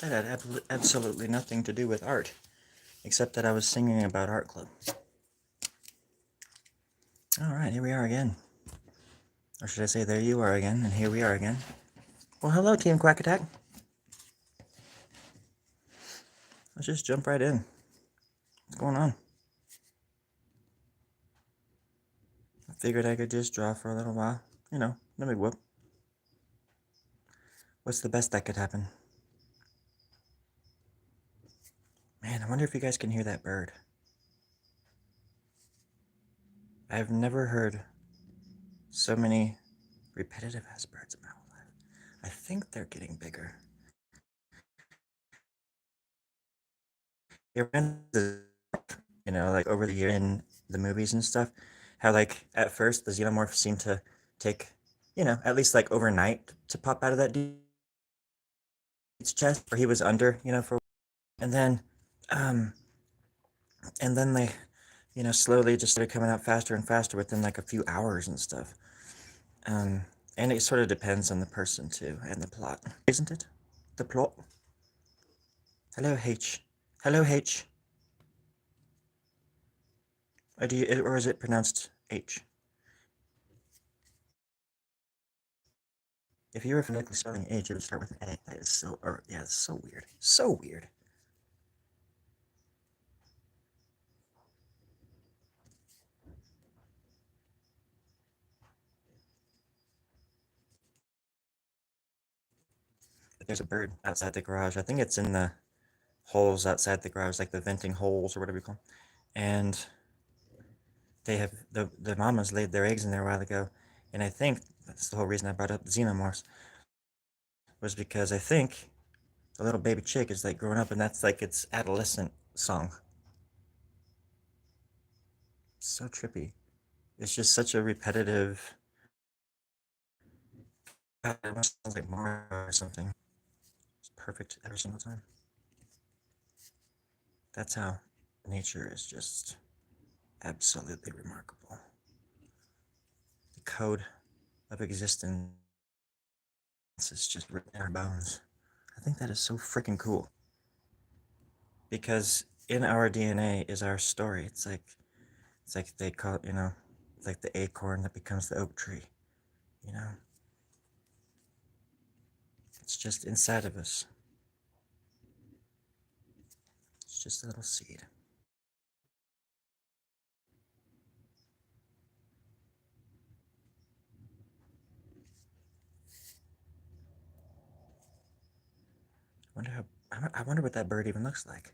That had absolutely nothing to do with art, except that I was singing about Art Club. Alright, here we are again. Or should I say, there you are again, and here we are again. Well, hello, Team Quack Attack. Let's just jump right in. What's going on? I figured I could just draw for a little while. You know, no big whoop. What's the best that could happen? Man, I wonder if you guys can hear that bird. I've never heard so many repetitive ass birds in my whole life. I think they're getting bigger. You know, like over the year in the movies and stuff, how like at first the xenomorph seemed to take, you know, at least like overnight to pop out of that dude's chest, where he was under, you know, for, and then, um, and then they, you know, slowly just started coming out faster and faster within like a few hours and stuff. And it sort of depends on the person too and the plot, isn't it? The plot. Hello H. Hello H. Or is it pronounced H? If you were phonetically spelling H, it would start with an A. That is so, or yeah, it's so weird. So weird. But there's a bird outside the garage. I think it's in the holes outside the garage, like the venting holes or whatever you call them. And they have the mamas laid their eggs in there a while ago, and I think that's the whole reason I brought up the xenomorphs, was because I think the little baby chick is like growing up, and that's like its adolescent song. It's so trippy. It's just such a repetitive. It almost sounds like Mario or something. It's perfect every single time. That's how nature is just absolutely remarkable. The code of existence is just written in our bones. I think that is so freaking cool. Because in our DNA is our story. It's like they call it, you know, like the acorn that becomes the oak tree, you know? It's just inside of us. It's just a little seed. I wonder what that bird even looks like.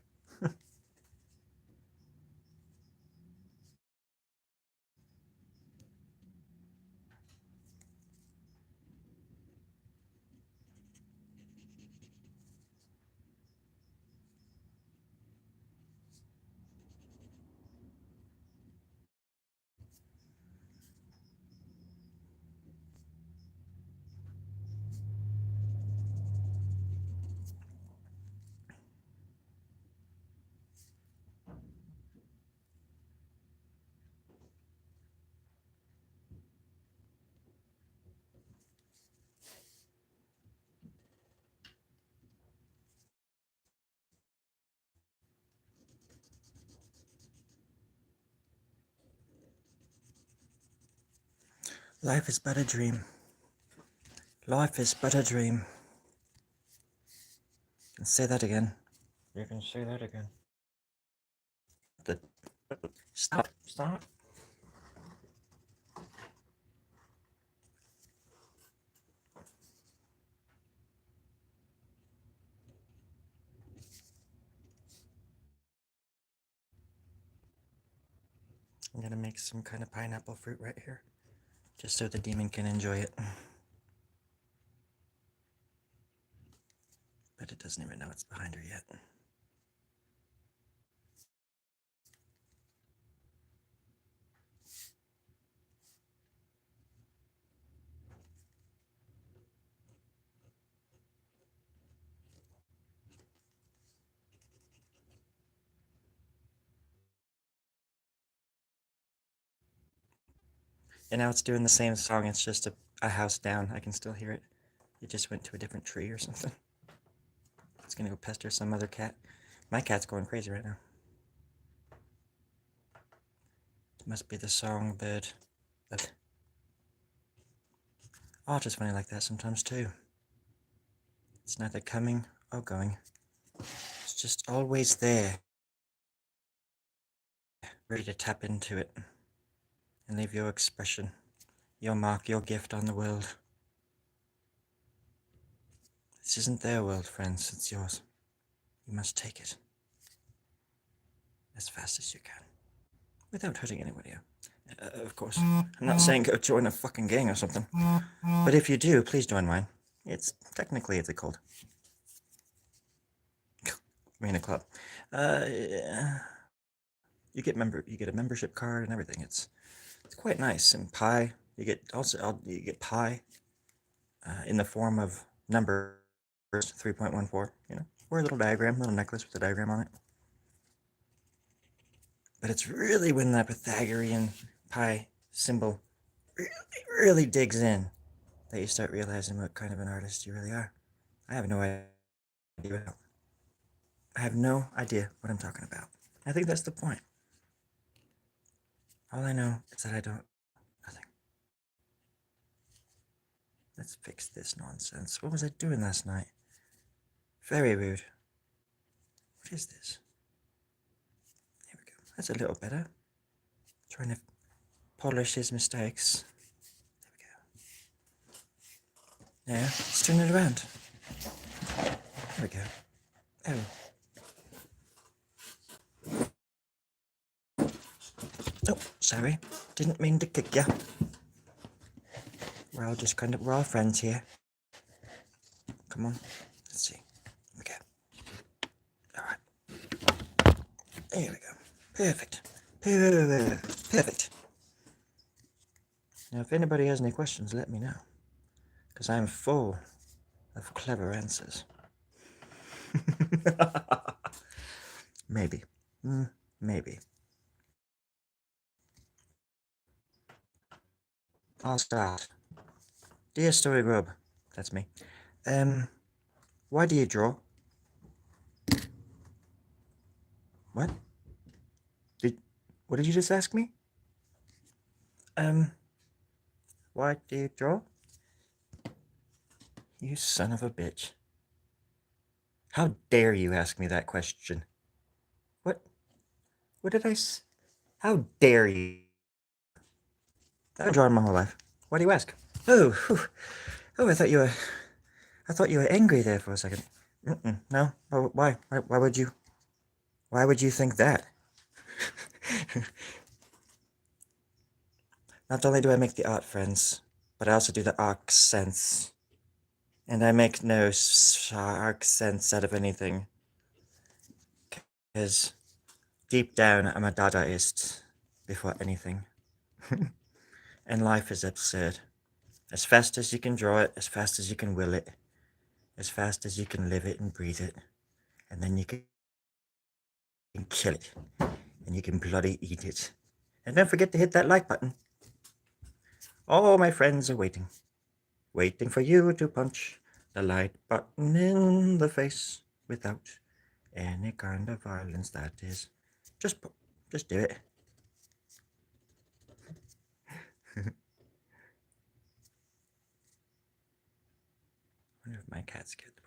Life is but a dream. Life is but a dream. You can say that again. You can say that again. The stop. Stop. I'm gonna make some kind of pineapple fruit right here, just so the demon can enjoy it. But it doesn't even know it's behind her yet. And now it's doing the same song, it's just a house down. I can still hear it. It just went to a different tree or something. It's gonna go pester some other cat. My cat's going crazy right now. It must be the songbird. But art is funny like that sometimes too. It's neither coming or going. It's just always there, ready to tap into it and leave your expression, your mark, your gift on the world. This isn't their world, friends, it's yours. You must take it as fast as you can, without hurting anybody else. Of course, I'm not saying go join a fucking gang or something, but if you do, please join mine. Technically it's a cult. I mean a club. You get a membership card and everything. It's quite nice. And pie, you get pie in the form of numbers 3.14, or a little diagram, little necklace with a diagram on it. But it's really when that Pythagorean pi symbol really digs in that you start realizing what kind of an artist you really are. I have no idea. I have no idea what I'm talking about. I think that's the point. All I know is that I don't. Nothing. Let's fix this nonsense. What was I doing last night? Very rude. What is this? There we go. That's a little better. Trying to polish his mistakes. There we go. Now, let's turn it around. There we go. Oh, sorry. Didn't mean to kick ya. We're all friends here. Come on. Let's see. Okay. Alright. There we go. Perfect. Perfect. Now, if anybody has any questions, let me know. Because I'm full of clever answers. Maybe. Maybe. I'll start. Dear Story Grub, that's me. Why do you draw? What? What did you just ask me? Why do you draw? You son of a bitch. How dare you ask me that question? What did I How dare you? I've drawn my whole life. Why do you ask? Oh, I thought you were angry there for a second. No. Why? Why would you? Why would you think that? Not only do I make the art, friends, but I also do the accents. And I make no accents out of anything. Because deep down, I'm a Dadaist before anything. And life is absurd. As fast as you can draw it, as fast as you can will it, as fast as you can live it and breathe it, and then you can kill it, and you can bloody eat it. And don't forget to hit that like button. All my friends are waiting for you to punch the like button in the face without any kind of violence. That is, just do it. I wonder if my cat scared the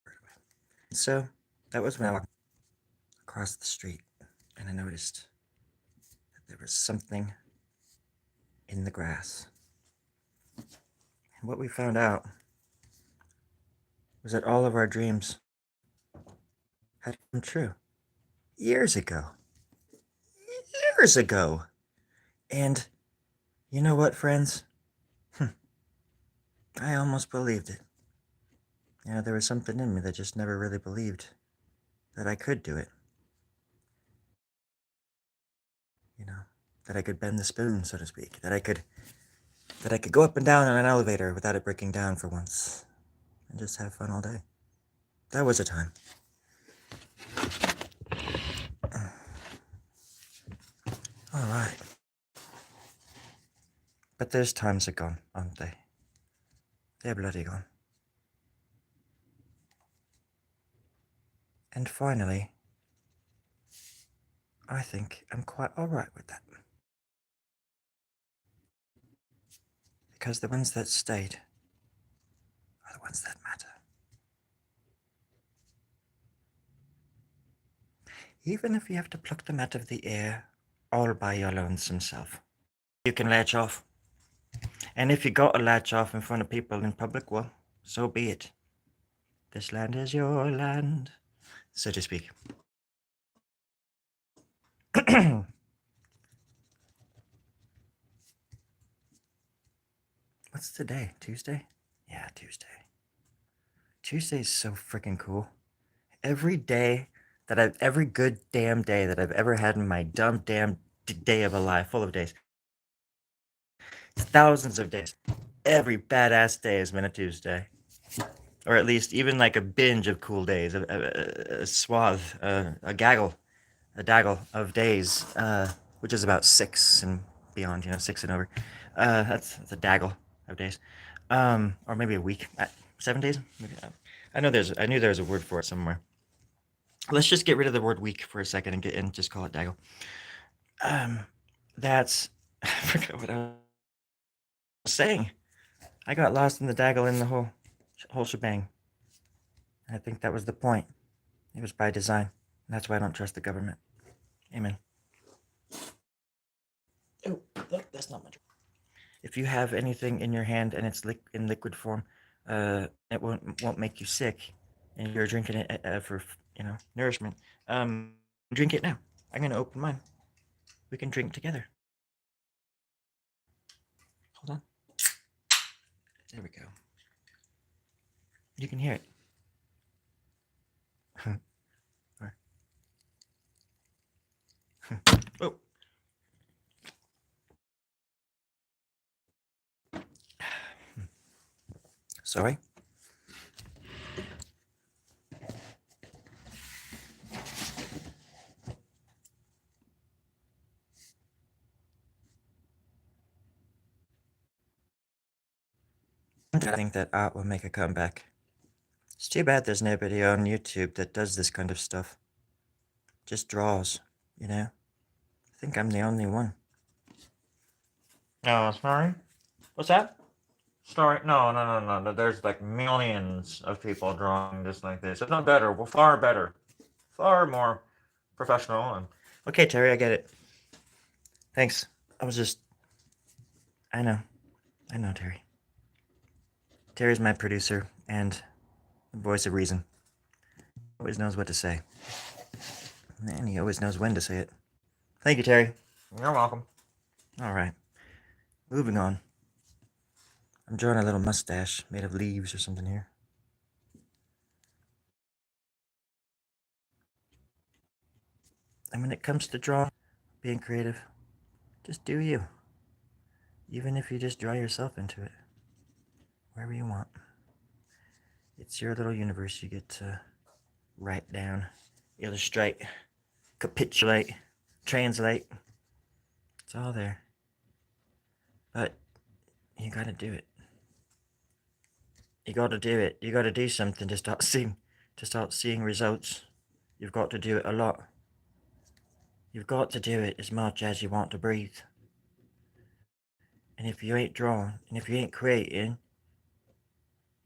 bird away. So that was when I walked across the street, and I noticed that there was something in the grass. And what we found out was that all of our dreams had come true years ago. Years ago. And you know what, friends? I almost believed it. There was something in me that just never really believed that I could do it. That I could bend the spoon, so to speak. That I could go up and down on an elevator without it breaking down for once. And just have fun all day. That was a time. Alright. But those times are gone, aren't they? They're bloody gone. And finally, I think I'm quite alright with that. Because the ones that stayed are the ones that matter. Even if you have to pluck them out of the air all by your lonesome self. You can latch off. And if you gotta latch off in front of people in public, well, so be it. This land is your land, so to speak. What's today? Tuesday? Yeah, Tuesday. Tuesday's so freaking cool. Every good damn day that I've ever had in my dumb damn day of a life, full of days, thousands of days. Every badass day has been a Tuesday. Or at least even like a binge of cool days, a swath, a daggle of days, which is about 6 and beyond, 6 and over. That's a daggle of days. Or maybe a week, 7 days. Maybe, I knew there was a word for it somewhere. Let's just get rid of the word week for a second and just call it daggle. That's I forgot what I was saying. I got lost in the daggle in the whole shebang. I think that was the point. It was by design. That's why I don't trust the government. Amen. Oh, look, that's not much. If you have anything in your hand and it's in liquid form, it won't make you sick, and you're drinking it for nourishment. Drink it now. I'm gonna open mine. We can drink together. Hold on. There we go. You can hear it. Oh. Sorry. I think that art will make a comeback. It's too bad there's nobody on YouTube that does this kind of stuff. Just draws, I think I'm the only one. No, sorry? What's that? Sorry, no. There's like millions of people drawing this like this. It's not better. Well, far better. Far more professional. Okay, Terry, I get it. Thanks. I was just... I know, Terry. Terry's my producer and the voice of reason. Always knows what to say. And he always knows when to say it. Thank you, Terry. You're welcome. Alright. Moving on. I'm drawing a little mustache made of leaves or something here. And when it comes to drawing, being creative, just do you. Even if you just draw yourself into it. Wherever you want. It's your little universe you get to write down, illustrate, capitulate, translate. It's all there. But you gotta do it. You gotta do it. You gotta do something to start seeing results. You've got to do it a lot. You've got to do it as much as you want to breathe. And if you ain't drawing, and if you ain't creating,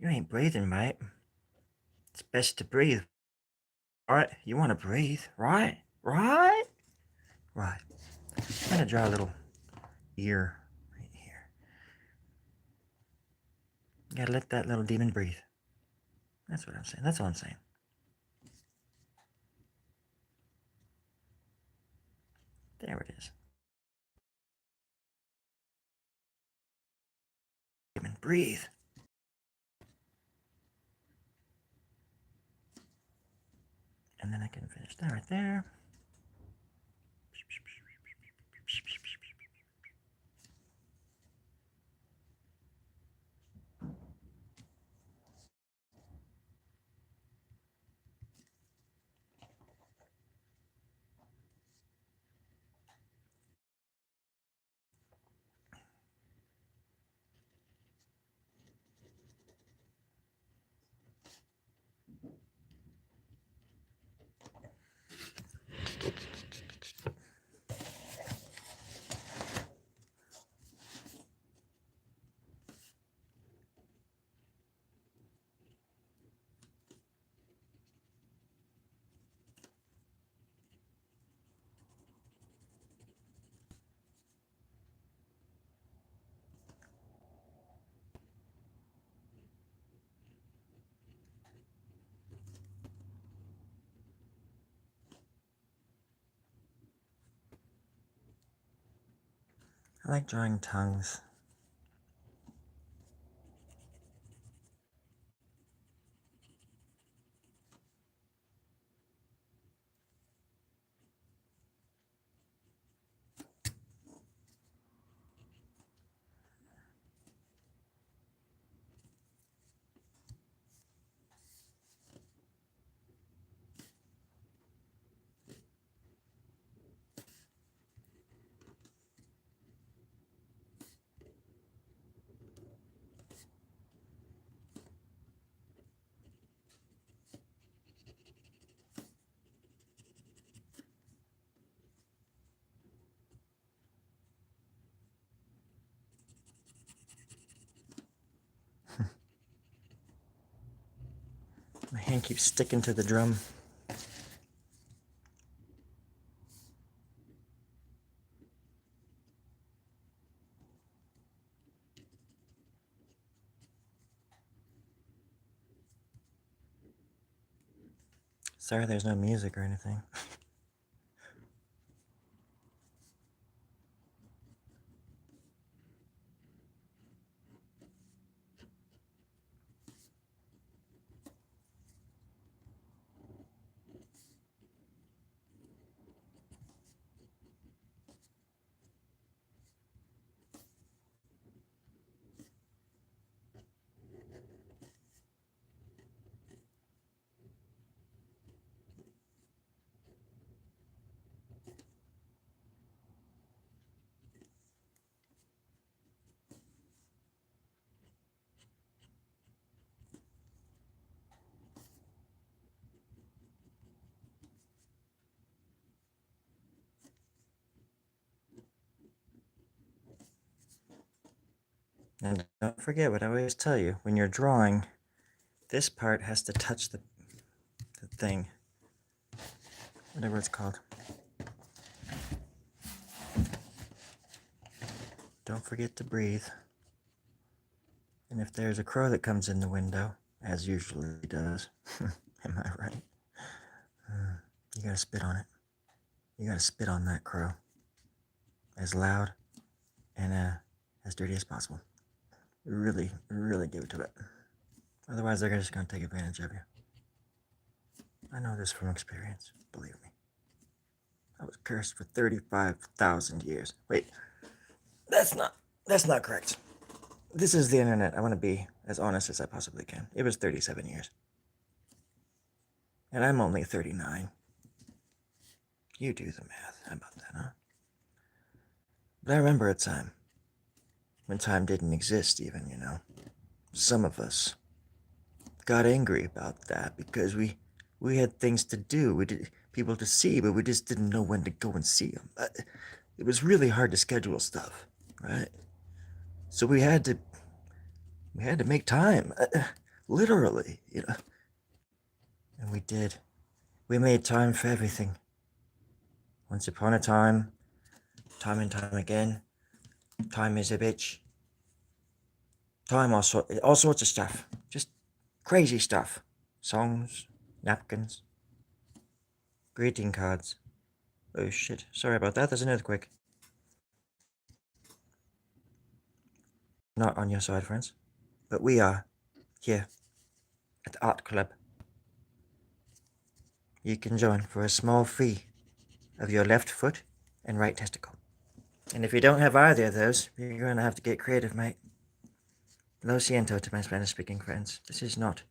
you ain't breathing, mate. It's best to breathe. Right? You want to breathe, right? Right? Right. I'm gonna draw a little ear right here. You gotta let that little demon breathe. That's what I'm saying. That's all I'm saying. There it is. Demon, breathe. And then I can finish that right there. I like drawing tongues. My hand keeps sticking to the drum. Sorry there's no music or anything. And don't forget what I always tell you, when you're drawing, this part has to touch the thing. Whatever it's called. Don't forget to breathe. And if there's a crow that comes in the window, as usually does, am I right? You gotta spit on it. You gotta spit on that crow. As loud and as dirty as possible. Really, really give it to it. Otherwise, they're just gonna take advantage of you. I know this from experience, believe me. I was cursed for 35,000 years. Wait, that's not correct. This is the internet. I want to be as honest as I possibly can. It was 37 years. And I'm only 39. You do the math. How about that, huh? But I remember a time when time didn't exist even, you know. Some of us got angry about that because we had things to do. We did people to see, but we just didn't know when to go and see them. It was really hard to schedule stuff, right? So we had to make time, literally, you know. And we did. We made time for everything. Once upon a time and time again, time is a bitch. Time all sorts of stuff, just crazy stuff. Songs, napkins, greeting cards. Oh shit! Sorry about that. There's an earthquake. Not on your side, friends, but we are here at the Art Club. You can join for a small fee of your left foot and right testicle. And if you don't have either of those, you're going to have to get creative, mate. Lo siento to my Spanish speaking friends. This is not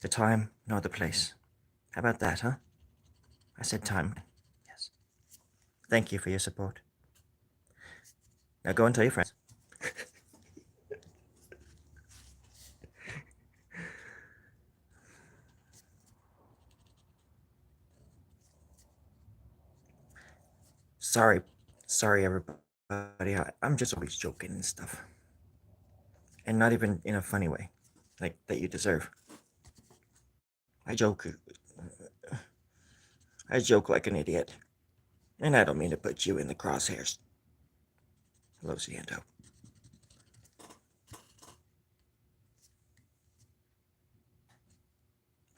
the time nor the place. How about that, huh? I said time. Yes. Thank you for your support. Now go and tell your friends. Sorry, everybody. I'm just always joking and stuff. And not even in a funny way, like that you deserve. I joke. I joke like an idiot. And I don't mean to put you in the crosshairs. Lo siento.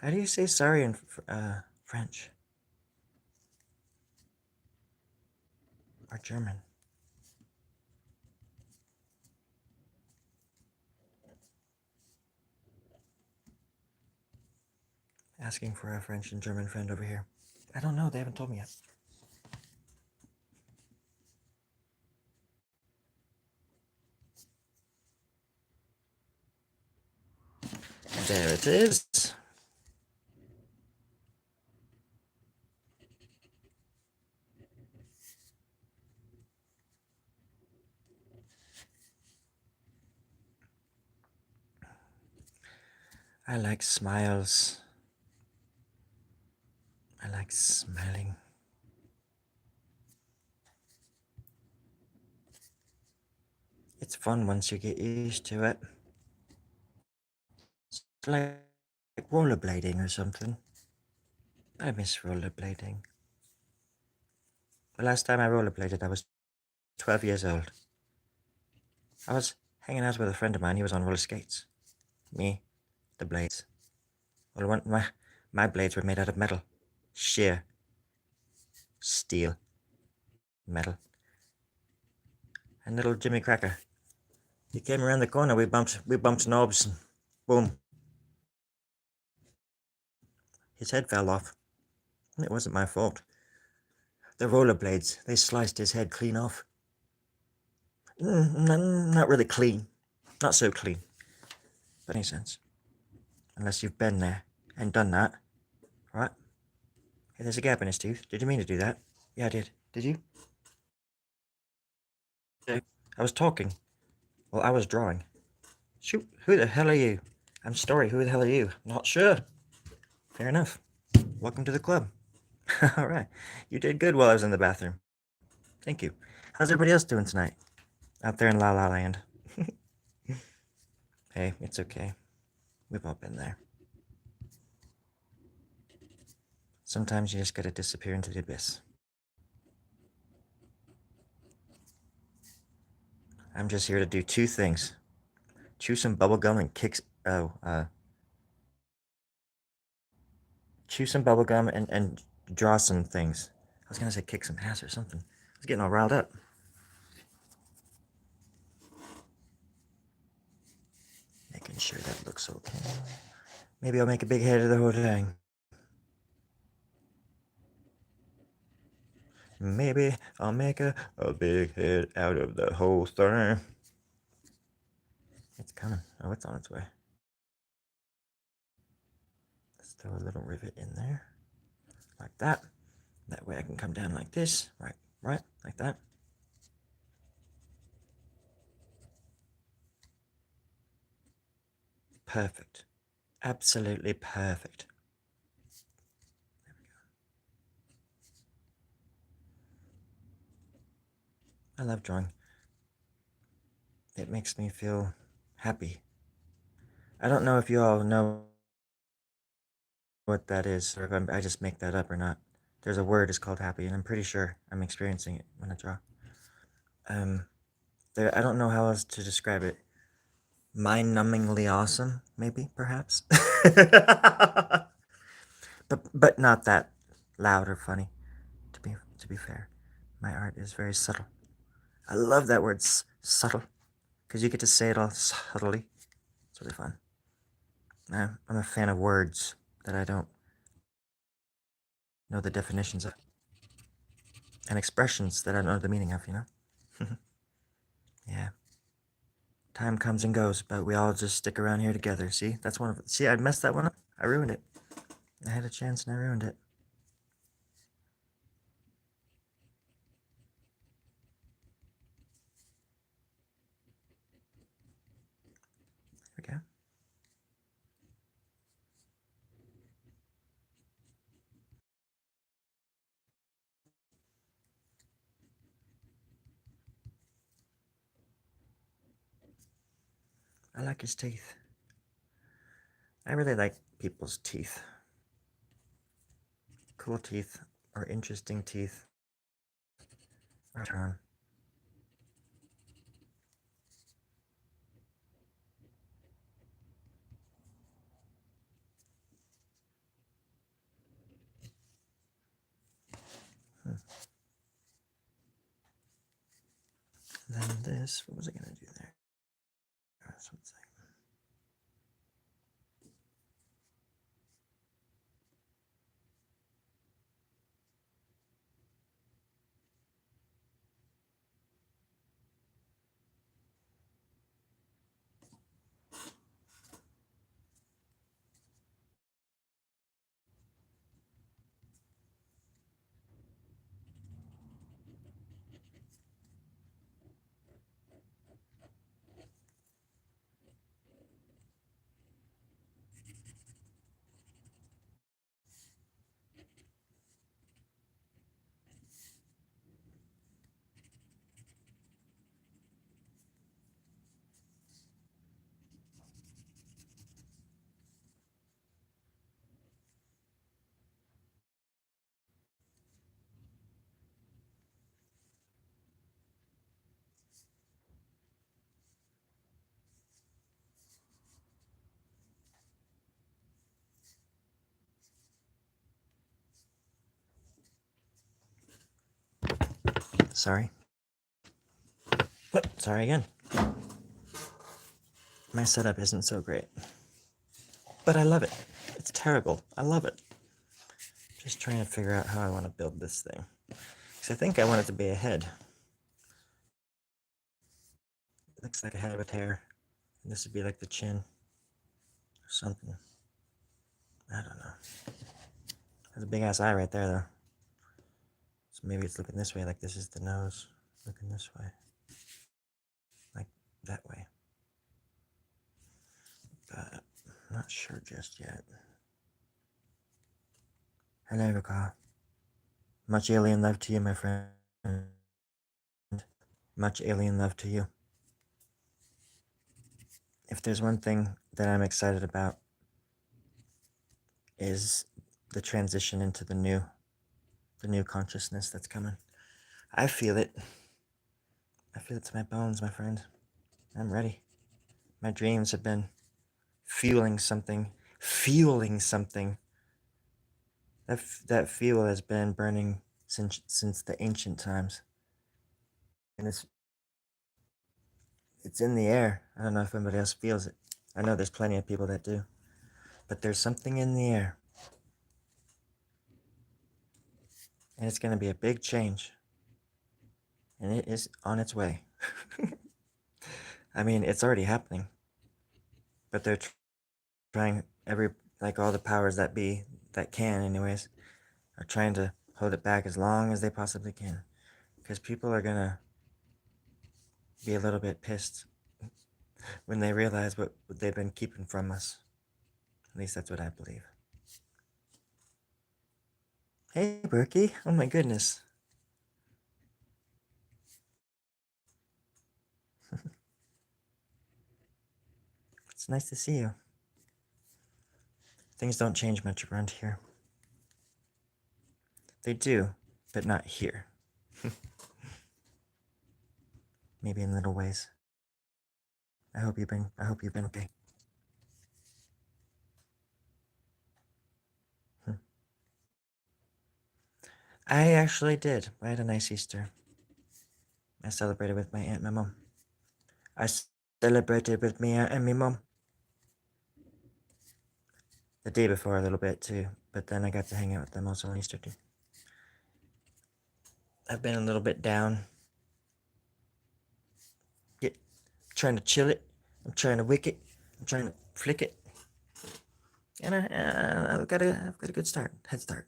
How do you say sorry in French? Or German? asking for a French and German friend over here. I don't know. They haven't told me yet. There it is. I like smiles. I like smiling. It's fun once you get used to it. It's like rollerblading or something. I miss rollerblading. The last time I rollerbladed, I was 12 years old. I was hanging out with a friend of mine. He was on roller skates. Me, the blades. Well, my blades were made out of metal. Sheer steel metal. And little Jimmy Cracker, he came around the corner. We bumped knobs, and boom, his head fell off. And it wasn't my fault. The rollerblades, they sliced his head clean off. Not really clean. Not so clean. But any sense. Unless you've been there and done that. Right? Hey, there's a gap in his tooth. Did you mean to do that? Yeah, I did. Did you? I was talking. Well, I was drawing. Shoot, who the hell are you? I'm Story. Who the hell are you? Not sure. Fair enough. Welcome to the club. All right. You did good while I was in the bathroom. Thank you. How's everybody else doing tonight? Out there in La La Land. Hey, it's okay. We've all been there. Sometimes you just gotta disappear into the abyss. I'm just here to do two things. Chew some bubblegum and chew some bubblegum and draw some things. I was gonna say kick some ass or something. I was getting all riled up. Making sure that looks okay. Maybe I'll make a big head of the whole thing. Maybe I'll make a big head out of the whole thing. It's coming. Oh, it's on its way. Let's throw a little rivet in there. Like that. That way I can come down like this. Right, like that. Perfect. Absolutely perfect. There we go. I love drawing. It makes me feel happy. I don't know if you all know what that is, or if I just make that up or not. There's a word, it's called happy, and I'm pretty sure I'm experiencing it when I draw. I don't know how else to describe it. Mind-numbingly awesome, maybe, perhaps. but not that loud or funny. To be fair, my art is very subtle. I love that word, subtle, because you get to say it all subtly. It's really fun. I'm a fan of words that I don't know the definitions of, and expressions that I don't know the meaning of, you know? Yeah. Time comes and goes, but we all just stick around here together. See? That's one of. See, I messed that one up. I ruined it. I had a chance and I ruined it. There we go. I like his teeth. I really like people's teeth. Cool teeth or interesting teeth. Turn. Then this, what was I gonna do there? Sorry. Sorry again. My setup isn't so great. But I love it. It's terrible. I love it. Just trying to figure out how I want to build this thing. Because I think I want it to be a head. It looks like a head with hair. And this would be like the chin. Or something. I don't know. There's a big ass eye right there though. So maybe it's looking this way, like this is the nose. Looking this way. Like that way. But I'm not sure just yet. Hello, Raka. Much alien love to you, my friend. Much alien love to you. If there's one thing that I'm excited about is the transition into the new consciousness that's coming. I feel it. I feel it to my bones, my friend. I'm ready. My dreams have been fueling something. That fuel has been burning since the ancient times. And it's in the air. I don't know if anybody else feels it. I know there's plenty of people that do. But there's something in the air. And it's going to be a big change. And it is on its way. I mean, it's already happening. But they're trying all the powers that be, that can anyways, are trying to hold it back as long as they possibly can. Because people are going to be a little bit pissed when they realize what they've been keeping from us. At least that's what I believe. Hey, Berkey. Oh my goodness. It's nice to see you. Things don't change much around here. They do, but not here. Maybe in little ways. I hope you've been okay. I actually did. I had a nice Easter. I celebrated with my aunt and my mom. I celebrated with my aunt and my mom. The day before a little bit too, but then I got to hang out with them also on Easter too. I've been a little bit down. Trying to chill it. I'm trying to wick it. I'm trying to flick it. And I've got a good start. Head start.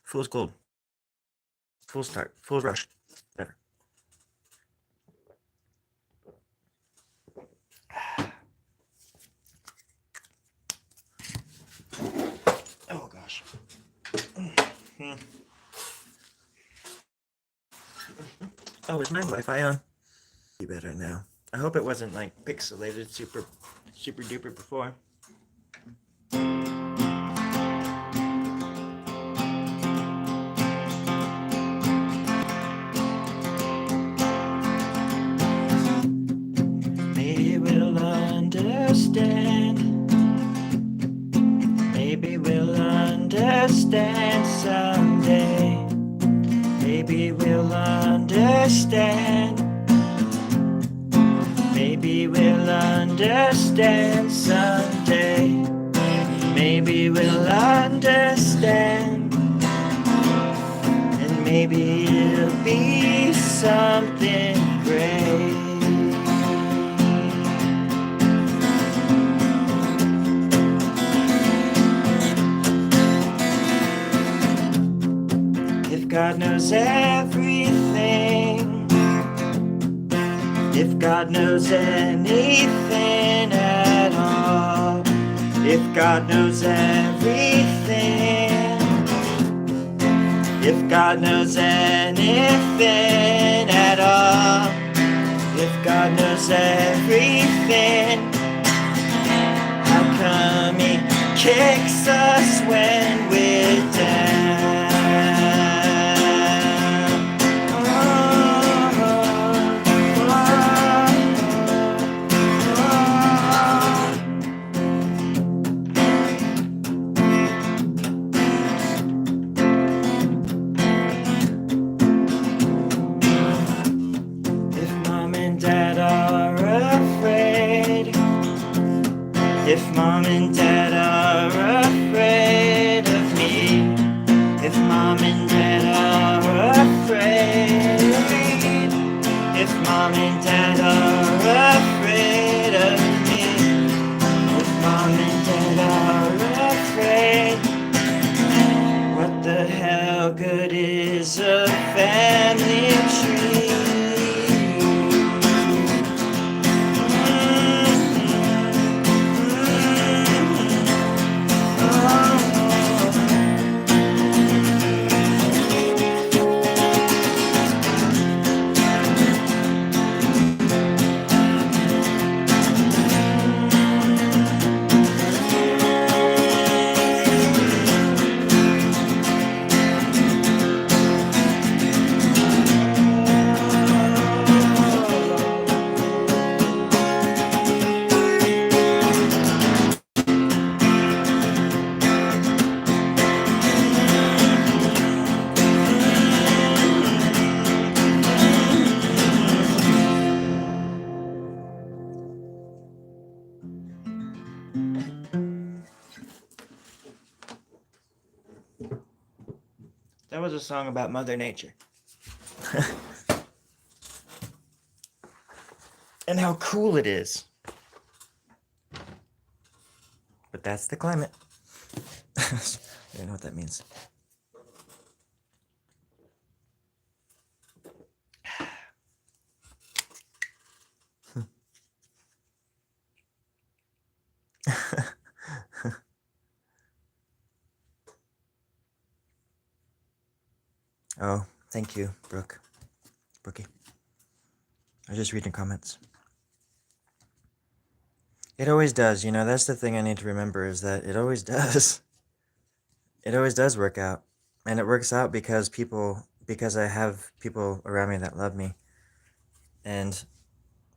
Fool's gold. Full start. Full rush. Whatever. Oh gosh. Oh, is my Wi-Fi on? Be better now. I hope it wasn't like pixelated super duper before. Maybe we'll understand. Maybe we'll understand someday. Maybe we'll understand. Maybe we'll understand someday. Maybe we'll understand. And maybe it'll be something great. If God knows everything, if God knows anything at all, if God knows everything, if God knows anything at all, if God knows everything, how come He kicks us when we're down? If mom and dad are afraid, if mom and dad are afraid of me, if mom and dad are afraid, what the hell good is a family tree? That was a song about Mother Nature. And how cool it is. But that's the climate. I don't know what that means. Oh, thank you, Brookie. I was just reading comments. It always does, you know, that's the thing I need to remember is that it always does. It always does work out. And it works out because I have people around me that love me. And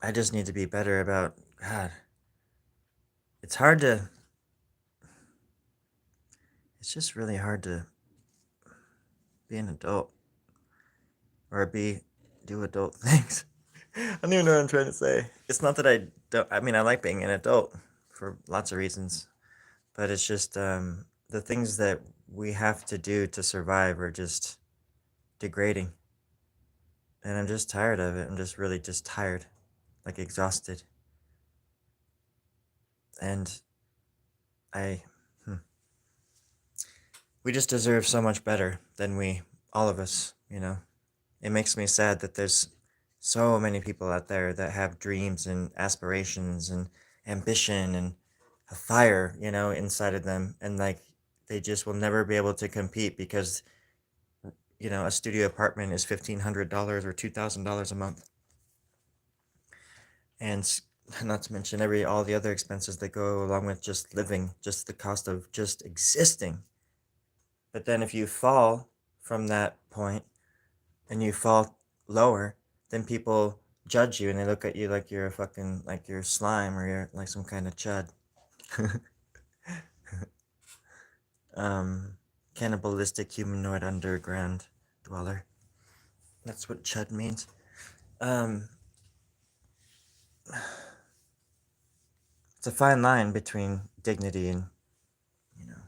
I just need to be better about, God, it's hard to, it's just really hard to be an adult or do adult things. I don't even know what I'm trying to say. It's not that I mean, I like being an adult for lots of reasons, but it's just the things that we have to do to survive are just degrading. And I'm just tired of it. I'm just really just tired, like exhausted. And I, hmm, we just deserve so much better than all of us, you know. It makes me sad that there's so many people out there that have dreams and aspirations and ambition and a fire, you know, inside of them. And like, they just will never be able to compete because, you know, a studio apartment is $1,500 or $2,000 a month. And not to mention all the other expenses that go along with just living, just the cost of just existing. But then if you fall from that point and you fall lower, then people judge you and they look at you like you're a fucking like you're slime or you're like some kind of chud. um, Cannibalistic humanoid underground dweller. That's what chud means. Um, it's a fine line between dignity and, you know,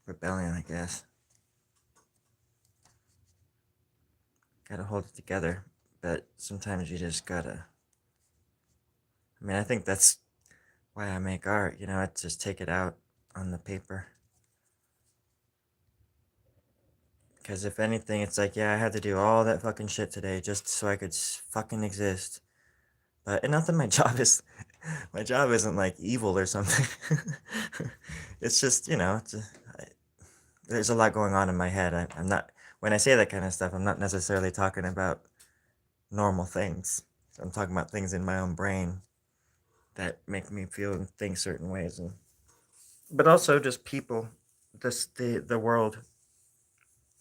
rebellion, I guess. Gotta hold it together, but sometimes you just gotta. I mean, I think that's why I make art, you know, I just take it out on the paper. Because if anything, it's like, yeah, I had to do all that fucking shit today just so I could fucking exist. But and not that my job is, my job isn't like evil or something. It's just, you know, there's a lot going on in my head. I'm not, when I say that kind of stuff, I'm not necessarily talking about normal things. I'm talking about things in my own brain that make me feel and think certain ways. But also just people, the world.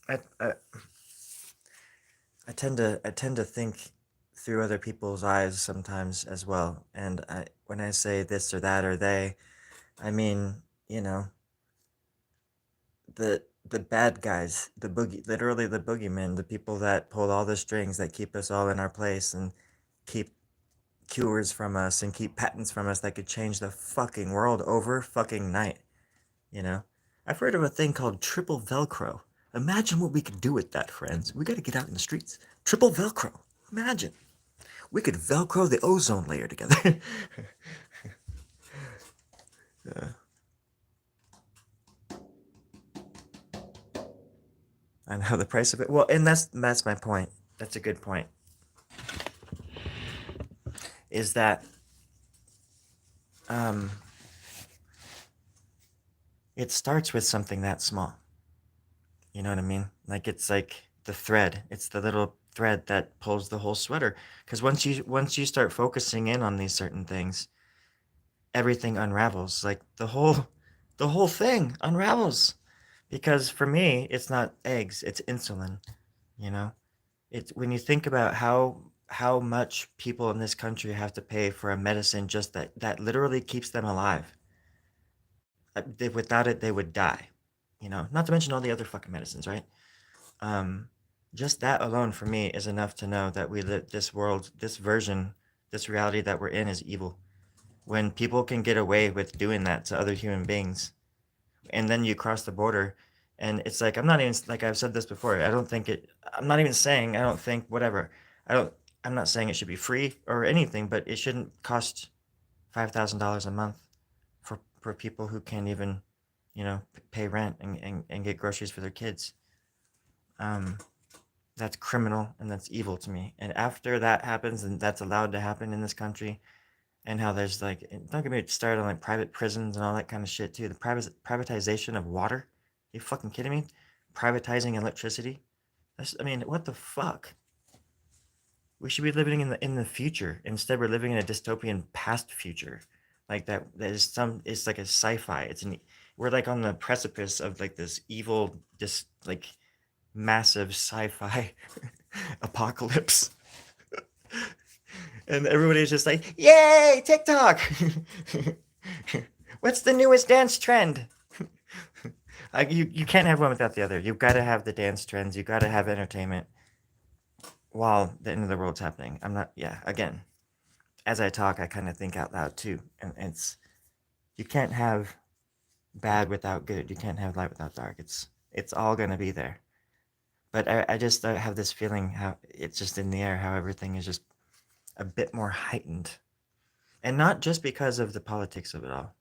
I, I I tend to think through other people's eyes sometimes as well. And when I say this or that or they, I mean, you know, the bad guys, literally the boogeymen, the people that pull all the strings that keep us all in our place and keep cures from us and keep patents from us that could change the fucking world over fucking night, you know? I've heard of a thing called triple Velcro. Imagine what we could do with that, friends. We got to get out in the streets. Triple Velcro. Imagine. We could Velcro the ozone layer together. I know the price of it. Well, and that's my point. That's a good point. Is that um, it starts with something that small. You know what I mean? Like it's like the thread. It's the little thread that pulls the whole sweater. Because once you start focusing in on these certain things, everything unravels. Like the whole thing unravels. Because for me, it's not eggs, it's insulin, you know? It's when you think about how much people in this country have to pay for a medicine just that literally keeps them alive. Without it, they would die. You know, not to mention all the other fucking medicines, right? Um, just that alone for me is enough to know that we live this world, this version, this reality that we're in is evil. When people can get away with doing that to other human beings, and then you cross the border, and it's like I'm not even like I've said this before. I don't think it. I'm not even saying I don't think whatever. I don't. I'm not saying it should be free or anything, but it shouldn't cost $5,000 a month for people who can't even, pay rent and get groceries for their kids. Um, that's criminal and that's evil to me. And after that happens, and that's allowed to happen in this country, and how there's like, don't get me started on like private prisons and all that kind of shit too. The privatization of water. You fucking kidding me? Privatizing electricity. I mean, what the fuck? We should be living in the future. Instead, we're living in a dystopian past future, like that is it's like a sci-fi. We're like on the precipice of like this evil, like massive sci-fi apocalypse. And everybody's just like, yay, TikTok! What's the newest dance trend? You can't have one without the other. You've got to have the dance trends. You've got to have entertainment while the end of the world's happening. I'm not, yeah, again, as I talk, I kind of think out loud too. And you can't have bad without good. You can't have light without dark. It's all going to be there. But I just have this feeling how it's just in the air, how everything is just a bit more heightened. And not just because of the politics of it all,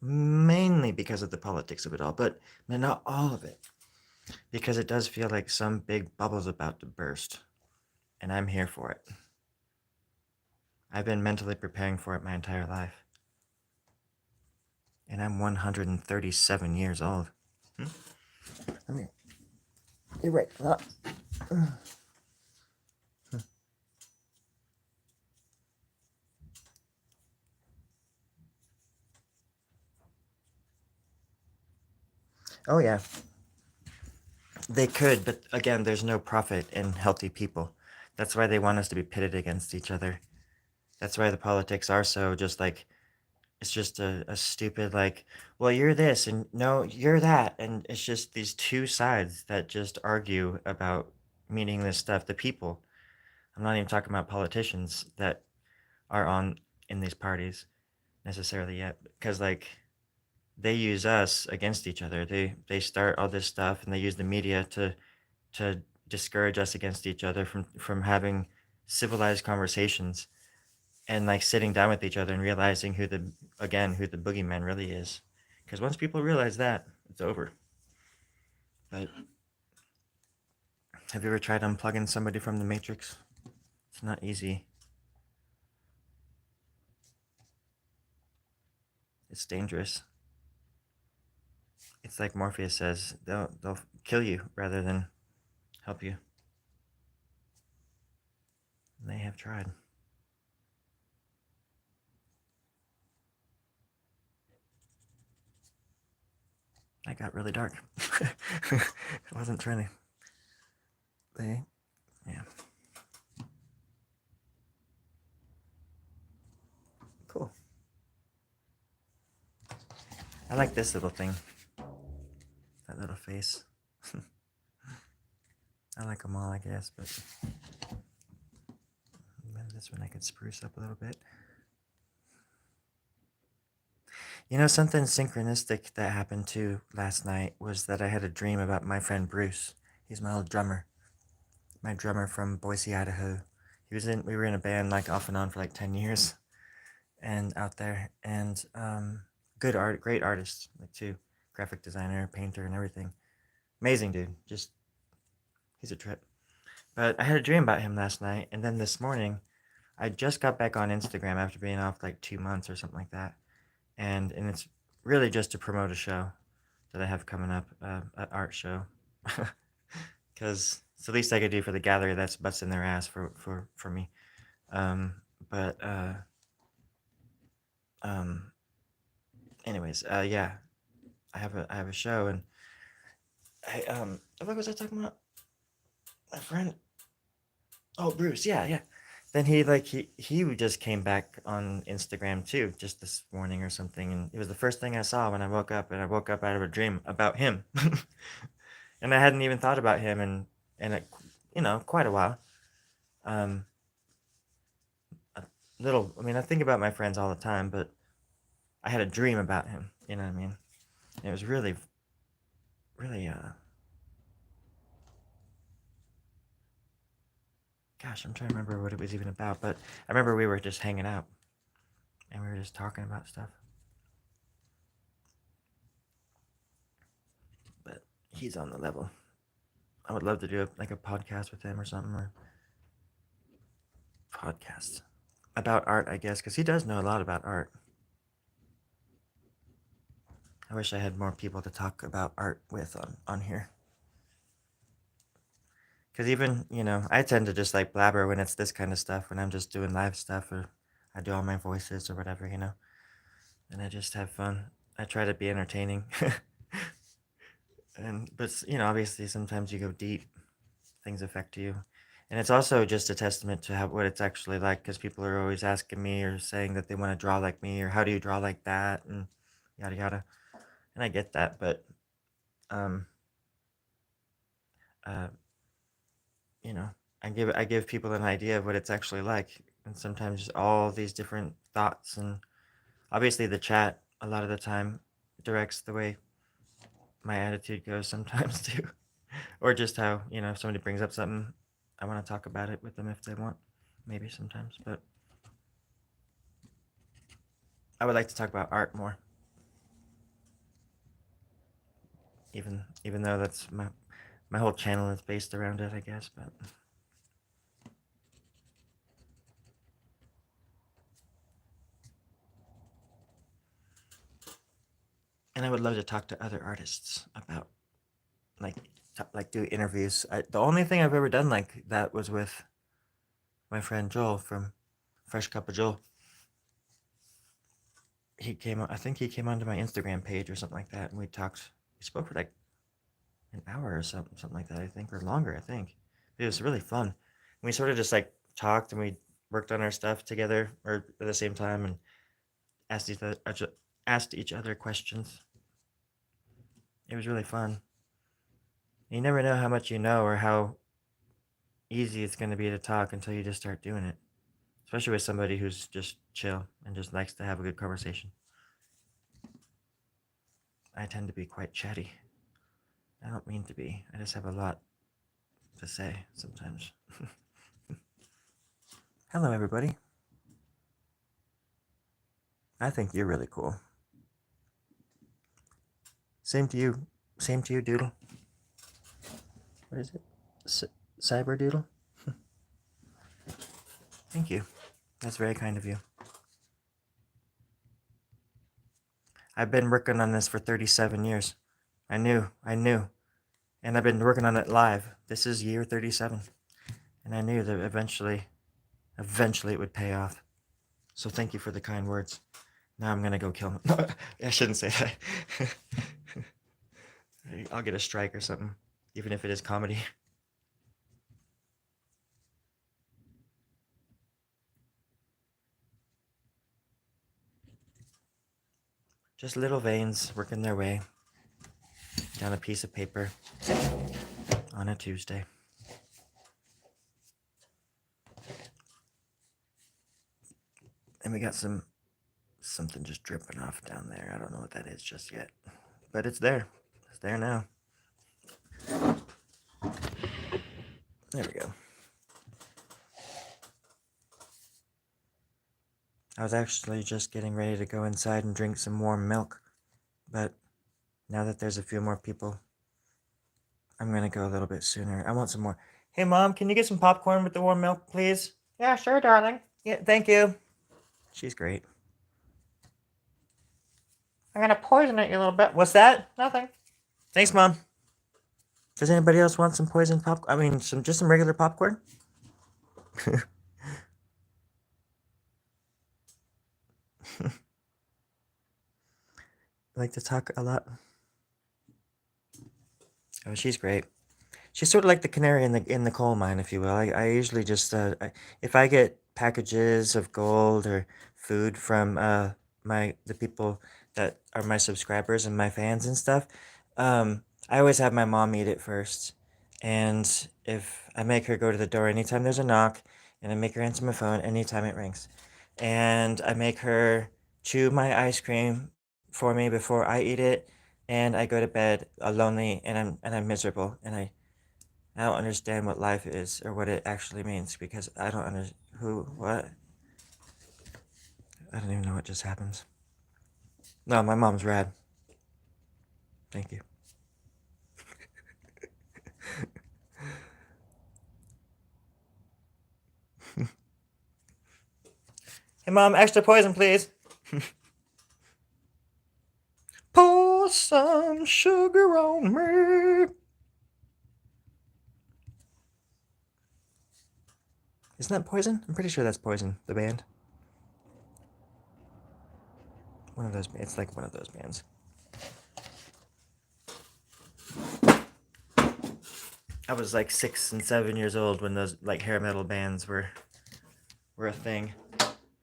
mainly because of the politics of it all, but not all of it. Because it does feel like some big bubble's about to burst. And I'm here for it. I've been mentally preparing for it my entire life. And I'm 137 years old. I mean, you're right. Oh, yeah. They could, but again, there's no profit in healthy people. That's why they want us to be pitted against each other. That's why the politics are so just like, it's just a stupid, like, well, you're this, and no, you're that. And it's just these two sides that just argue about meaningless stuff. The people, I'm not even talking about politicians that are on in these parties necessarily yet, because like they use us against each other. They start all this stuff and they use the media to discourage us against each other from having civilized conversations and like sitting down with each other and realizing who the boogeyman really is. Because once people realize that, it's over. But have you ever tried unplugging somebody from the matrix? It's not easy. It's dangerous. It's like Morpheus says, they'll kill you rather than help you. And they have tried. That got really dark. I wasn't trying to. Yeah. Cool. I like this little thing. That little face. I like them all, I guess, but maybe this one I could spruce up a little bit. You know, something synchronistic that happened too last night was that I had a dream about my friend Bruce. He's my old drummer, my drummer from Boise, Idaho. We were in a band like off and on for like 10 years and out there, and great artist, like too, graphic designer, painter, and everything. Amazing dude. Just, he's a trip. But I had a dream about him last night, and then this morning, I just got back on Instagram after being off like 2 months or something like that, and it's really just to promote a show that I have coming up, an art show, because it's the least I could do for the gallery that's busting their ass for me. Um, but um, anyways, yeah, I have a show, and what was I talking about? My friend. Oh, Bruce. Yeah, yeah. Then he just came back on Instagram too, just this morning or something, and it was the first thing I saw when I woke up, and I woke up out of a dream about him, and I hadn't even thought about him in quite a while. Um, a little. I mean, I think about my friends all the time, but I had a dream about him. You know what I mean? It was really, really. Gosh, I'm trying to remember what it was even about, but I remember we were just hanging out and we were just talking about stuff. But he's on the level. I would love to do like a podcast with him or something, or podcast about art, I guess, because he does know a lot about art. I wish I had more people to talk about art with on here. Because even, I tend to just like blabber when it's this kind of stuff, when I'm just doing live stuff, or I do all my voices or whatever, and I just have fun. I try to be entertaining. But obviously sometimes you go deep, things affect you. And it's also just a testament to what it's actually like, because people are always asking me or saying that they want to draw like me, or how do you draw like that, and yada yada. And I get that, but um, uh, you know, I give people an idea of what it's actually like, and sometimes all these different thoughts, and obviously the chat a lot of the time directs the way my attitude goes sometimes too, or just how if somebody brings up something, I want to talk about it with them if they want, maybe sometimes, but I would like to talk about art more, even though that's my whole channel is based around it, I guess, but. And I would love to talk to other artists about like like do interviews. The only thing I've ever done like that was with my friend Joel from Fresh Cup of Joel. I think he came onto my Instagram page or something like that, and we talked. We spoke for like an hour or something like that, I think, or longer, I think. It was really fun. And we sort of just like talked, and we worked on our stuff together or at the same time, and asked each other questions. It was really fun. You never know how much you know or how easy it's going to be to talk until you just start doing it, especially with somebody who's just chill and just likes to have a good conversation. I tend to be quite chatty. I don't mean to be. I just have a lot to say sometimes. Hello, everybody. I think you're really cool. Same to you. Same to you, Doodle. What is it? Cyber Doodle? Thank you. That's very kind of you. I've been working on this for 37 years. I knew. And I've been working on it live. This is year 37. And I knew that eventually it would pay off. So thank you for the kind words. Now I'm gonna go kill him. No, I shouldn't say that. I'll get a strike or something, even if it is comedy. Just little veins working their way down a piece of paper on a Tuesday. And we got some something just dripping off down there. I don't know what that is just yet, but it's there. It's there now. There we go. I was actually just getting ready to go inside and drink some warm milk, but now that there's a few more people, I'm gonna go a little bit sooner. I want some more. Hey, Mom, can you get some popcorn with the warm milk, please? Yeah, sure, darling. Yeah, thank you. She's great. I'm gonna poison it you a little bit. What's that? Nothing. Thanks, Mom. Does anybody else want some poison popcorn? I mean, just some regular popcorn? I like to talk a lot. Oh, she's great. She's sort of like the canary in the coal mine, if you will. I usually just if I get packages of gold or food from the people that are my subscribers and my fans and stuff, I always have my mom eat it first. And if I make her go to the door anytime there's a knock, and I make her answer my phone anytime it rings, and I make her chew my ice cream for me before I eat it, and I go to bed lonely and I'm miserable and I don't understand what life is or what it actually means because I don't understand what. I don't even know what just happened. No, my mom's rad. Thank you. Hey, Mom, extra poison, please. Pour some sugar on me. Isn't that Poison? I'm pretty sure that's Poison, the band. One of those. It's like one of those bands. I was like 6 and 7 years old when those like hair metal bands were a thing.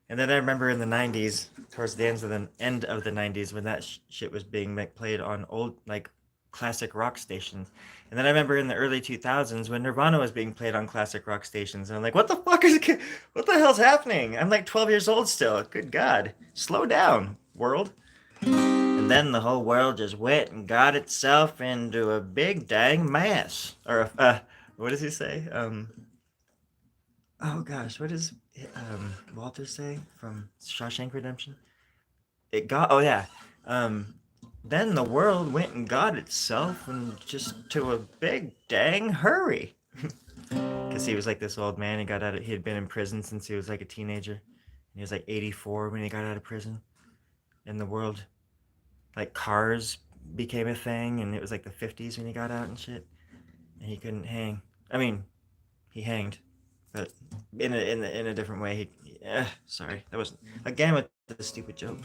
And then I remember in the 90s, towards the end of the 90s, when that shit was being played on old, like, classic rock stations. And then I remember in the early 2000s when Nirvana was being played on classic rock stations. And I'm like, what the fuck what the hell's happening? I'm like 12 years old still. Good God. Slow down, world. And then the whole world just went and got itself into a big dang mess. Or, what does he say? Oh gosh, what does Walter say from Shawshank Redemption? It got, oh yeah. Um, then the world went and got itself and just to a big dang hurry. Because he was like this old man. He had been in prison since he was like a teenager. And he was like 84 when he got out of prison. And the world, like cars became a thing. And it was like the 50s when he got out and shit. And he couldn't hang. I mean, he hanged, but in a different way. Sorry, that was again with the stupid joke.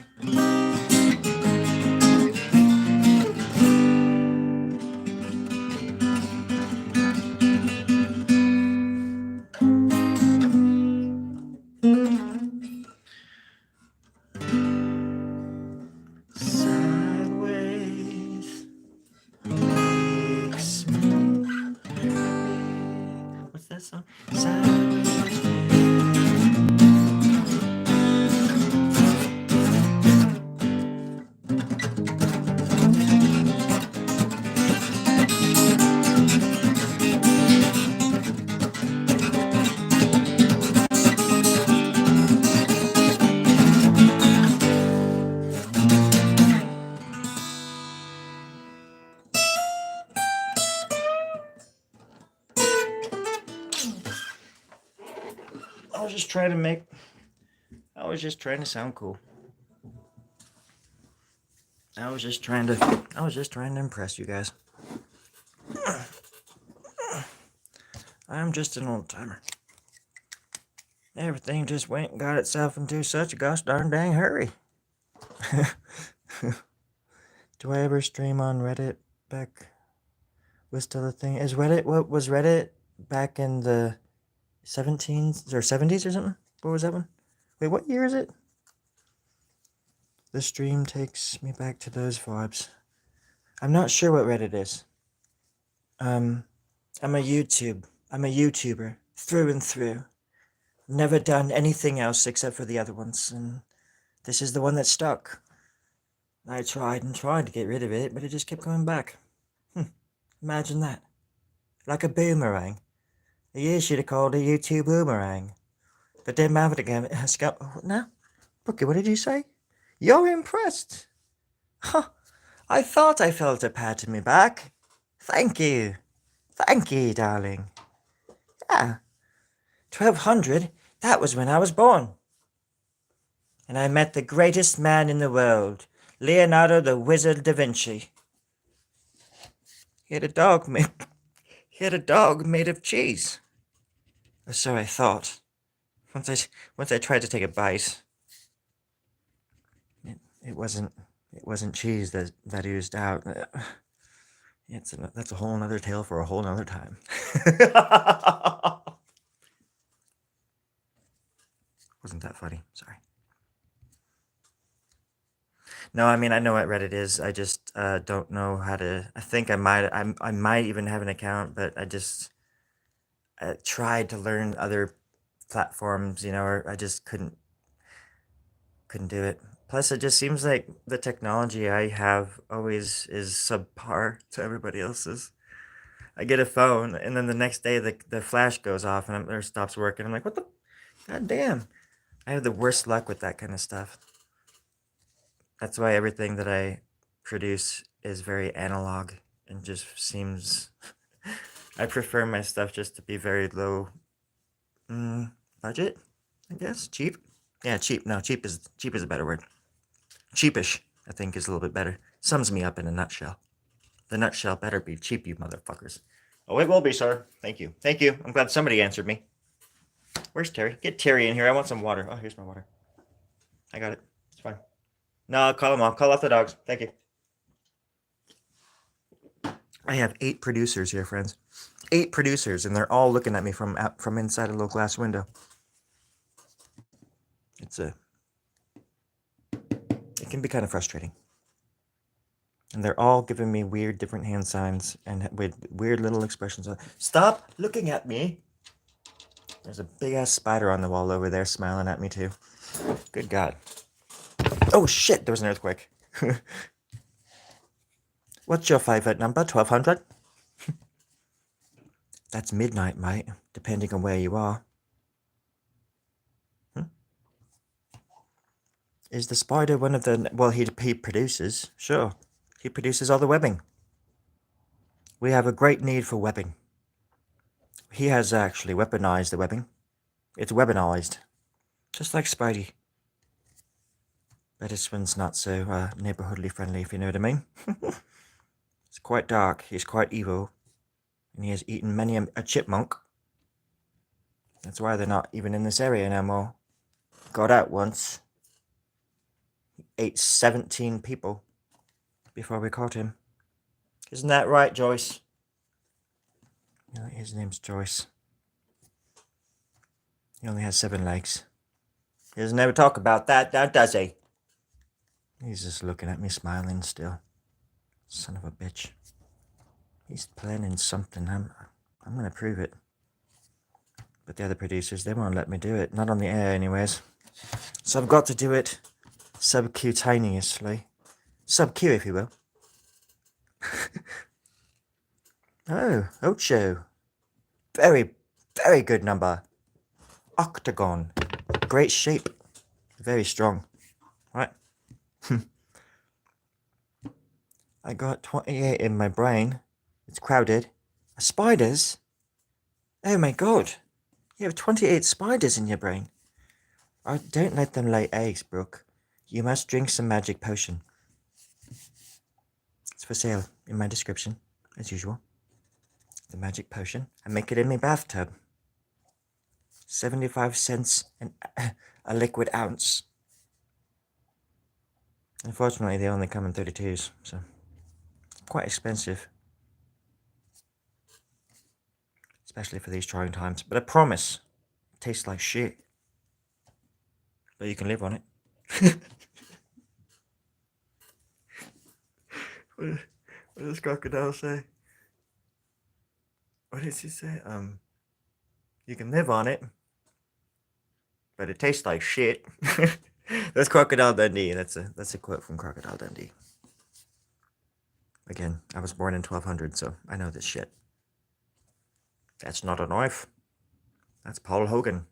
Sideways makes me happy. What's that song? Sideways. I was just trying to sound cool. I was just trying to impress you guys. I'm just an old timer. Everything just went and got itself into such a gosh darn dang hurry. Do I ever stream on Reddit back? Was still a thing? What was Reddit back in the 17s or 70s or something? What was that one? Wait, what year is it? The stream takes me back to those vibes. I'm not sure what Reddit is. I'm a YouTuber through and through. Never done anything else except for the other ones, and This is the one that stuck. I tried and tried to get rid of it, but it just kept coming back. Imagine that. Like a boomerang. You should have called it YouTube boomerang. But then Maverick again, what now? Brookie, what did you say? You're impressed. Huh. I thought I felt a pat on my back. Thank you. Thank you, darling. Yeah. 1200, that was when I was born. And I met the greatest man in the world, Leonardo the Wizard da Vinci. He had a dog made of cheese. Or so I thought. Once I tried to take a bite, it wasn't cheese that oozed out. That's a whole nother tale for a whole nother time. Wasn't that funny? Sorry. No, I mean I know what Reddit is. I just don't know how to. I think I might even have an account, but I tried to learn other platforms, or I just couldn't do it. Plus, it just seems like the technology I have always is subpar to everybody else's. I get a phone, and then the next day the flash goes off and or stops working. I'm like, what the? God damn! I have the worst luck with that kind of stuff. That's why everything that I produce is very analog and just seems. I prefer my stuff just to be very low budget, I guess. Cheap. Yeah, cheap. No, cheap is a better word. Cheapish, I think, is a little bit better. Sums me up in a nutshell. The nutshell better be cheap, you motherfuckers. Oh, it will be, sir. Thank you. Thank you. I'm glad somebody answered me. Where's Terry? Get Terry in here. I want some water. Oh, here's my water. I got it. It's fine. No, I'll call them off. Call off the dogs. Thank you. I have 8 producers here, friends. 8 producers, and they're all looking at me from inside a little glass window. It can be kind of frustrating. And they're all giving me weird different hand signs and with weird little expressions. Stop looking at me! There's a big ass spider on the wall over there smiling at me too. Good God. Oh shit, there was an earthquake. What's your favorite number? 1200? That's midnight, mate, depending on where you are. Is the spider one of the... Well, he produces, sure. He produces all the webbing. We have a great need for webbing. He has actually weaponized the webbing. It's weaponized. Just like Spidey. But this one's not so neighborhoodly friendly, if you know what I mean. It's quite dark. He's quite evil. And he has eaten many a chipmunk. That's why they're not even in this area no more. Got out once. He ate 17 people before we caught him. Isn't that right, Joyce? Yeah, his name's Joyce. He only has 7 legs. He doesn't ever talk about that, now does he? He's just looking at me, smiling still. Son of a bitch. He's planning something. I'm gonna prove it. But the other producers, they won't let me do it. Not on the air, anyways. So I've got to do it subcutaneously. Sub-Q, if you will. Oh, Ocho. Very, very good number. Octagon. Great shape. Very strong. Right. I got 28 in my brain. It's crowded. Spiders? Oh my god. You have 28 spiders in your brain. Don't let them lay eggs, Brooke. You must drink some magic potion. It's for sale in my description, as usual. The magic potion. I make it in my bathtub. 75 cents a liquid ounce. Unfortunately, they only come in 32s, so quite expensive. Especially for these trying times. But I promise, it tastes like shit. But you can live on it. What does Crocodile say? What does he say? You can live on it, but it tastes like shit. That's Crocodile Dundee. That's a quote from Crocodile Dundee. Again, I was born in 1200, so I know this shit. That's not a knife. That's Paul Hogan.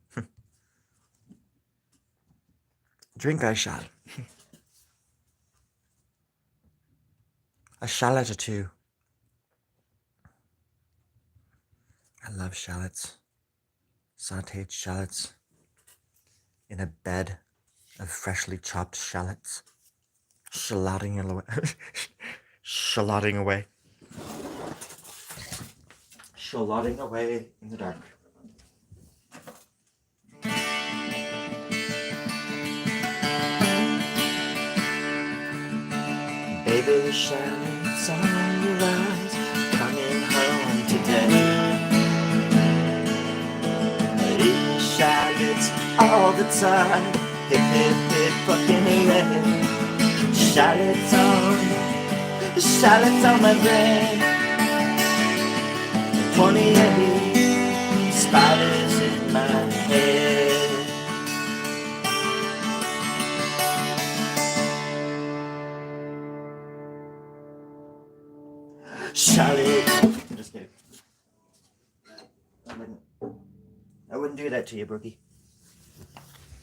Drink I shall. A shallot or two. I love shallots. Sauteed shallots. In a bed of freshly chopped shallots. Shallotting away. Shallotting away. Shallotting away in the dark. Baby shallots on your eyes, coming home today. Eating shallots all the time, hip hip hip fucking away. Shallots on my brain. 28 spiders in my head. Shallot. I'm just kidding. I wouldn't do that to you, Brookie.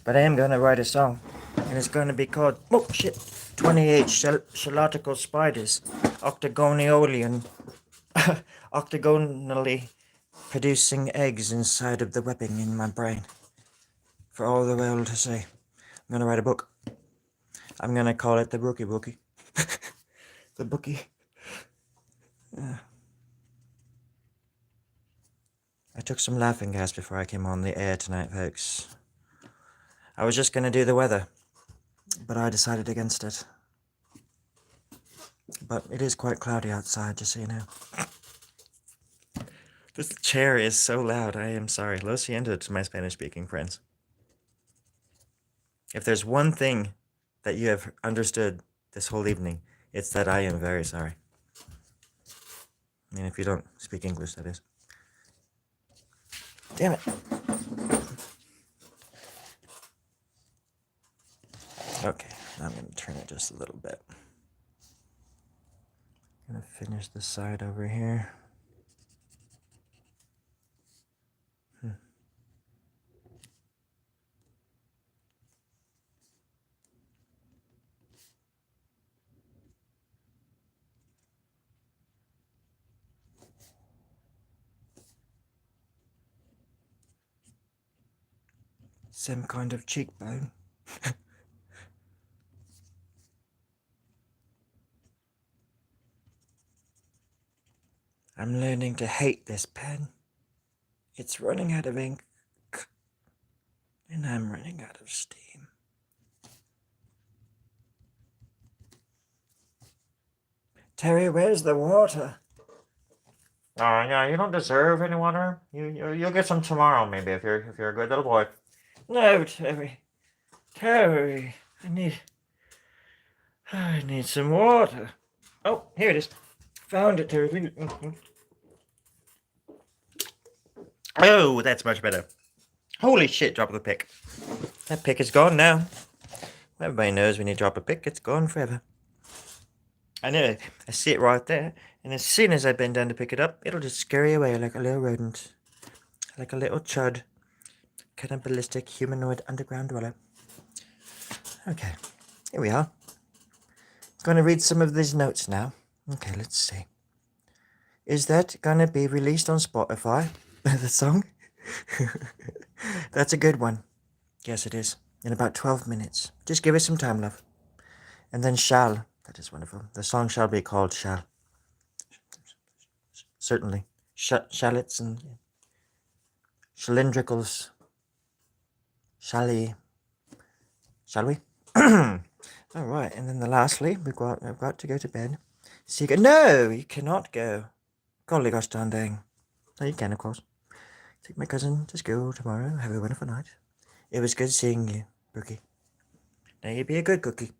But I am gonna write a song, and it's gonna be called 28 shallotical spiders, octagonally producing eggs inside of the webbing in my brain, for all the world to see. I'm gonna write a book. I'm gonna call it the Brookie Bookie. The Bookie. I took some laughing gas before I came on the air tonight, folks. I was just gonna do the weather, but I decided against it. But it is quite cloudy outside, just so you know. This chair is so loud, I am sorry. Lo siento to my Spanish-speaking friends. If there's one thing that you have understood this whole evening, it's that I am very sorry. I mean, if you don't speak English, that is. Damn it. Okay, I'm going to turn it just a little bit. I'm going to finish the side over here. Some kind of cheekbone. I'm learning to hate this pen. It's running out of ink, and I'm running out of steam. Terry, where's the water? Oh, yeah, you don't deserve any water. You'll get some tomorrow, maybe, if you're a good little boy. No, Terry. Terry, I need some water. Oh, here it is. Found it, Terry. Oh, that's much better. Holy shit, drop the pick. That pick is gone now. Everybody knows when you drop a pick, it's gone forever. I know, I see it right there, and as soon as I bend down to pick it up, it'll just scurry away like a little rodent. Like a little chud. Cannibalistic humanoid underground dweller. Okay, here we are. Going to read some of these notes now. Okay, let's see. Is that gonna be released on Spotify? The song? That's a good one. Yes, it is. In about 12 minutes. Just give it some time, love. And then Shall. That is wonderful. The song shall be called Shall. Certainly. Shallots and cylindricals. Shall we? All right, and then lastly, I've got to go to bed. No, you cannot go. Golly gosh darn dang. No, you can, of course. Take my cousin to school tomorrow. Have a wonderful night. It was good seeing you, Brookie. Now you be a good cookie.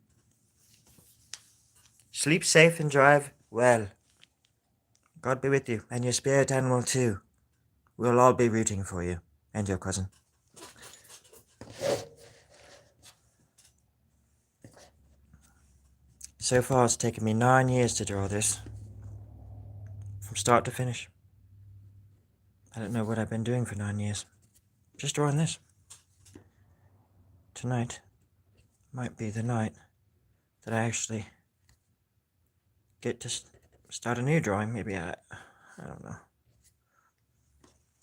Sleep safe and drive well. God be with you, and your spirit animal too. We'll all be rooting for you, and your cousin. So far, it's taken me 9 years to draw this, from start to finish. I don't know what I've been doing for 9 years. Just drawing this. Tonight might be the night that I actually get to start a new drawing. Maybe I don't know.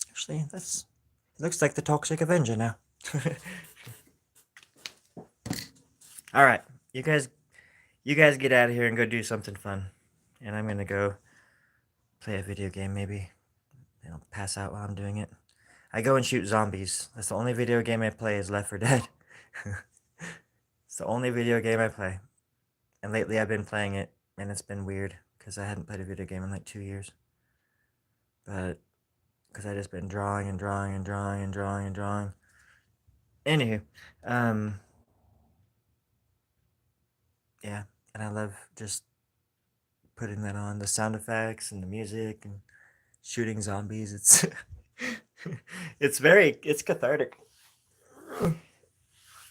Actually, it looks like the Toxic Avenger now. All right, you guys get out of here and go do something fun, and I'm gonna go play a video game. Maybe I'll pass out while I'm doing it. I go and shoot zombies. That's the only video game I play is Left 4 Dead. It's the only video game I play, and lately I've been playing it, and it's been weird because I hadn't played a video game in like 2 years. But because I just been drawing and drawing and drawing and drawing and drawing. Anywho, yeah, and I love just putting that on, the sound effects and the music and shooting zombies. It's it's cathartic.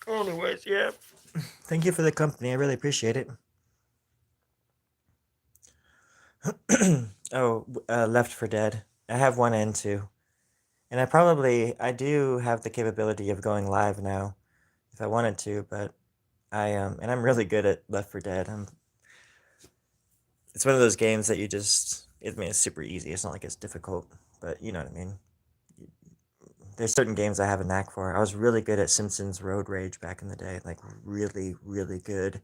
Anyways, yeah. Thank you for the company. I really appreciate it. Oh, Left 4 Dead. I have 1 and 2. And I do have the capability of going live now if I wanted to, but and I'm really good at Left 4 Dead. It's one of those games that it's super easy. It's not like it's difficult, but you know what I mean. There's certain games I have a knack for. I was really good at Simpsons Road Rage back in the day, like really, really good,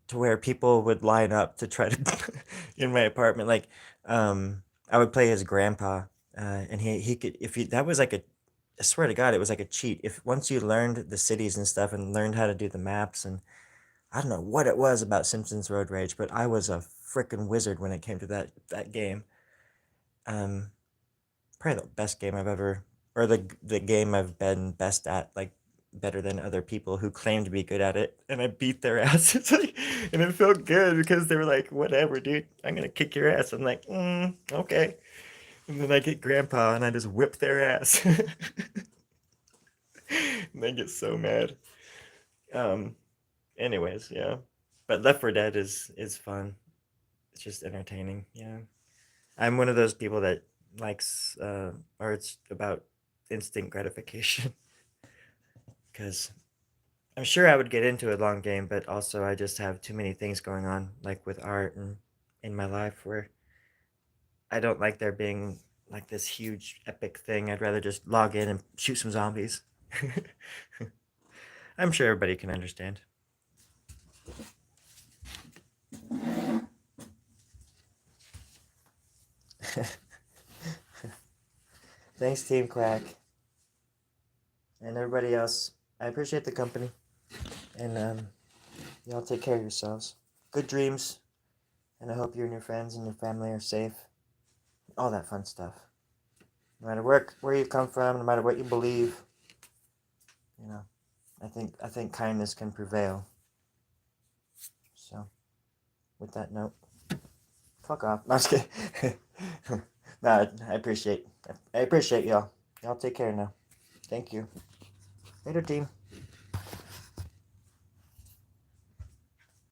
to where people would line up to try to in my apartment. Like, I would play his grandpa, and he could if he that was like a I swear to God, it was like a cheat. If once you learned the cities and stuff and learned how to do the maps, and I don't know what it was about Simpsons Road Rage, but I was a freaking wizard when it came to that game. Um, Probably the best game I've ever, or the game I've been best at, like better than other people who claim to be good at it, and I beat their ass. It's like, and it felt good because they were like, "Whatever, dude, I'm gonna kick your ass." I'm like, "Okay," and then I get Grandpa and I just whip their ass, and they get so mad. Um, Anyways, yeah, but Left 4 Dead is fun. It's just entertaining. Yeah, I'm one of those people that likes, or it's about instant gratification. Because I'm sure I would get into a long game, but also I just have too many things going on, like with art and in my life, where I don't like there being like this huge epic thing. I'd rather just log in and shoot some zombies. I'm sure everybody can understand. Thanks, Team Quack, and everybody else. I appreciate the company, and y'all take care of yourselves. Good dreams, and I hope you and your friends and your family are safe. All that fun stuff. No matter where you come from, no matter what you believe, you know, I think kindness can prevail. So, with that note, fuck off. No, I'm just kidding. No, I appreciate y'all. Y'all take care now. Thank you. Later, team.